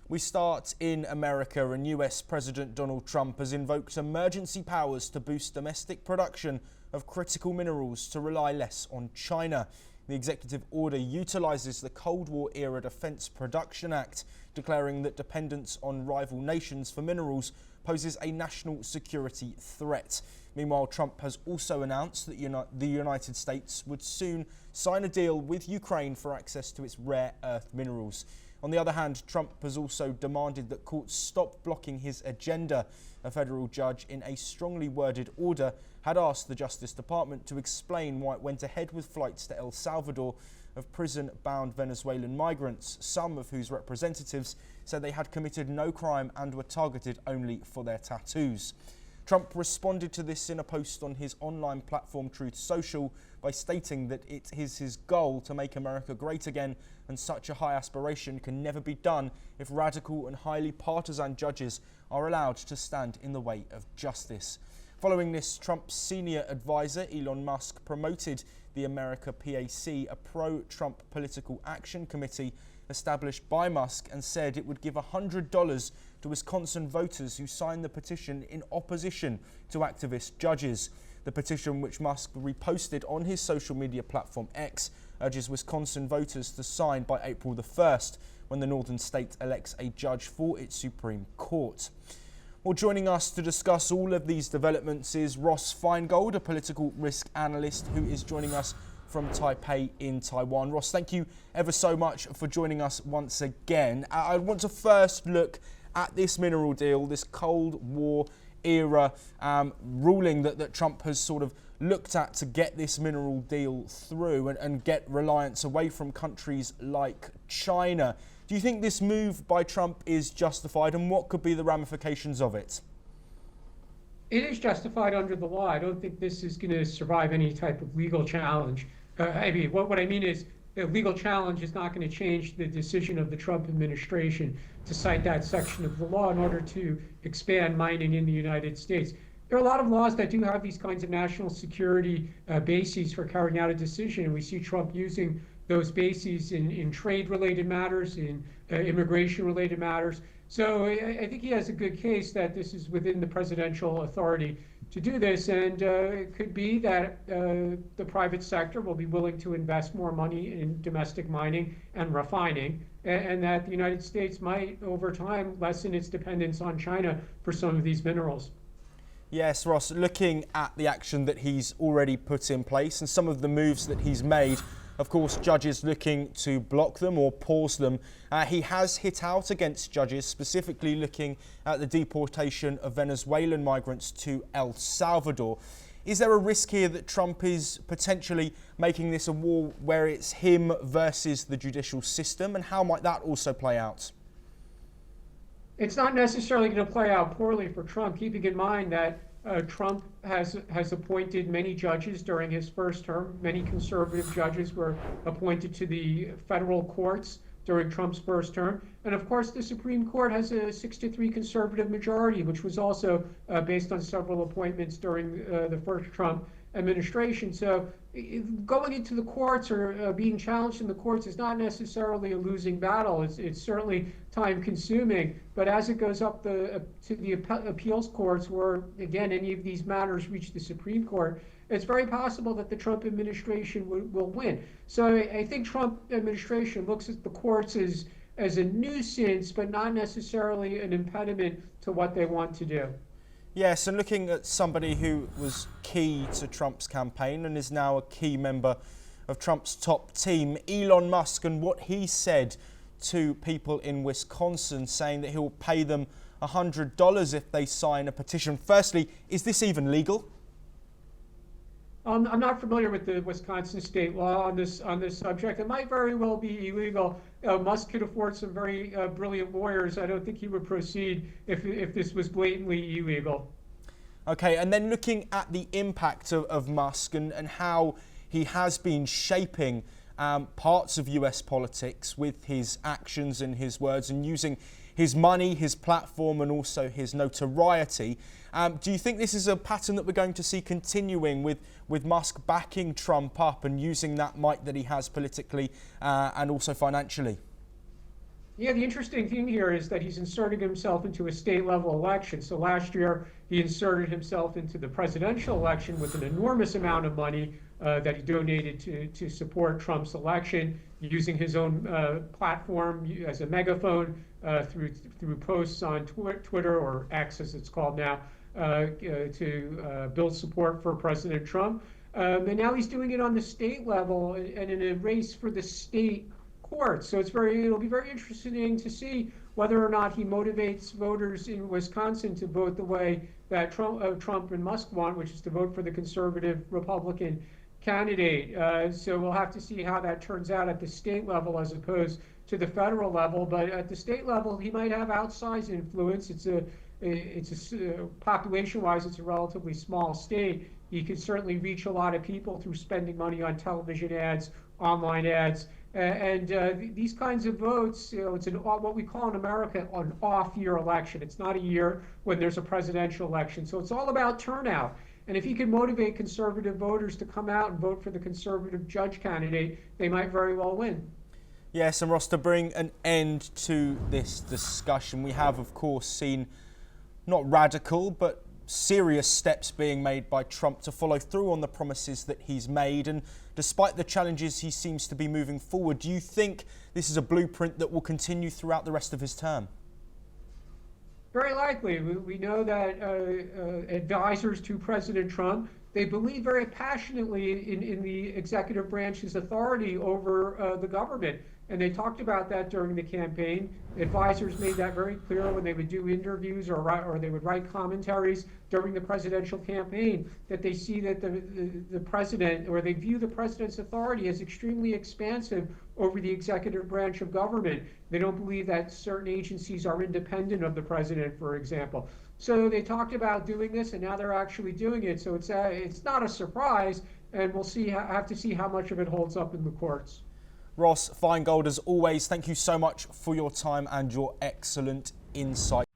We start in America, and US President Donald Trump has invoked emergency powers to boost domestic production of critical minerals to rely less on China. The executive order utilises the Cold War era Defence Production Act, declaring that dependence on rival nations for minerals poses a national security threat. Meanwhile, Trump has also announced that the United States would soon sign a deal with Ukraine for access to its rare earth minerals. On the other hand, Trump has also demanded that courts stop blocking his agenda. A federal judge in a strongly worded order had asked the Justice Department to explain why it went ahead with flights to El Salvador of prison-bound Venezuelan migrants, some of whose representatives said they had committed no crime and were targeted only for their tattoos. Trump responded to this in a post on his online platform Truth Social by stating that it is his goal to make America great again, and such a high aspiration can never be done if radical and highly partisan judges are allowed to stand in the way of justice. Following this, Trump's senior advisor Elon Musk promoted the America PAC, a pro-Trump political action committee established by Musk, and said it would give $100 to Wisconsin voters who signed the petition in opposition to activist judges. The petition, which Musk reposted on his social media platform X, urges Wisconsin voters to sign by April the 1st, when the northern state elects a judge for its Supreme Court. Well, joining us to discuss all of these developments is Ross Feingold, a political risk analyst who is joining us from Taipei in Taiwan. Ross, thank you ever so much for joining us once again. I want to first look at this mineral deal, this Cold War era ruling that Trump has sort of looked at to get this mineral deal through and get reliance away from countries like China. Do you think this move by Trump is justified, and what could be the ramifications of it? It is justified under the law. I don't think this is going to survive any type of legal challenge. What I mean is the legal challenge is not going to change the decision of the Trump administration to cite that section of the law in order to expand mining in the United States. There are a lot of laws that do have these kinds of national security bases for carrying out a decision, and we see Trump using those bases in trade-related matters, in immigration-related matters. So I think he has a good case that this is within the presidential authority to do this, and it could be that the private sector will be willing to invest more money in domestic mining and refining, and that the United States might, over time, lessen its dependence on China for some of these minerals. Yes, Ross, looking at the action that he's already put in place and some of the moves that he's made, of course, judges looking to block them or pause them. He has hit out against judges, specifically looking at the deportation of Venezuelan migrants to El Salvador. Is there a risk here that Trump is potentially making this a war where it's him versus the judicial system, and how might that also play out? It's not necessarily going to play out poorly for Trump, keeping in mind that Trump has appointed many judges during his first term. Many conservative judges were appointed to the federal courts during Trump's first term. And of course, the Supreme Court has a 6-3 conservative majority, which was also based on several appointments during the first Trump administration. So going into the courts or being challenged in the courts is not necessarily a losing battle. It's certainly time consuming, but as it goes up to the appeals courts, where again any of these matters reach the Supreme Court, it's very possible that the Trump administration will win. So I think Trump administration looks at the courts as a nuisance, but not necessarily an impediment to what they want to do. Yes, and looking at somebody who was key to Trump's campaign and is now a key member of Trump's top team, Elon Musk, and what he said to people in Wisconsin, saying that he'll pay them $100 if they sign a petition. Firstly, is this even legal? I'm not familiar with the Wisconsin state law on this subject. It might very well be illegal. Musk could afford some very brilliant lawyers. I don't think he would proceed if this was blatantly illegal. Okay, and then looking at the impact of Musk and how he has been shaping parts of US politics with his actions and his words, and using his money, his platform, and also his notoriety. Do you think this is a pattern that we're going to see continuing with Musk backing Trump up and using that might that he has politically and also financially? Yeah, the interesting thing here is that he's inserting himself into a state level election. So last year, he inserted himself into the presidential election with an enormous amount of money that he donated to support Trump's election, using his own platform as a megaphone through posts on Twitter, or X as it's called now, to build support for President Trump. And now he's doing it on the state level and in a race for the state courts. So it'll be very interesting to see whether or not he motivates voters in Wisconsin to vote the way that Trump and Musk want, which is to vote for the conservative Republican candidate. So we'll have to see how that turns out at the state level as opposed to the federal level. But at the state level, he might have outsized influence. Population-wise, it's a relatively small state. He could certainly reach a lot of people through spending money on television ads, online ads, and these kinds of votes. It's what we call in America an off-year election. It's not a year when there's a presidential election. So it's all about turnout. And if he can motivate conservative voters to come out and vote for the conservative judge candidate, they might very well win. Yes, and Ross, to bring an end to this discussion, we have, of course, seen not radical, but serious steps being made by Trump to follow through on the promises that he's made. And despite the challenges he seems to be moving forward, do you think this is a blueprint that will continue throughout the rest of his term? Very likely. We know that advisors to President Trump, they believe very passionately in the executive branch's authority over the government. And they talked about that during the campaign. Advisors made that very clear when they would do interviews or they would write commentaries during the presidential campaign, that they see that the president, or they view the president's authority as extremely expansive over the executive branch of government. They don't believe that certain agencies are independent of the president, for example. So they talked about doing this, and now they're actually doing it. So it's not a surprise, and we'll have to see how much of it holds up in the courts. Ross Feingold, as always, thank you so much for your time and your excellent insight.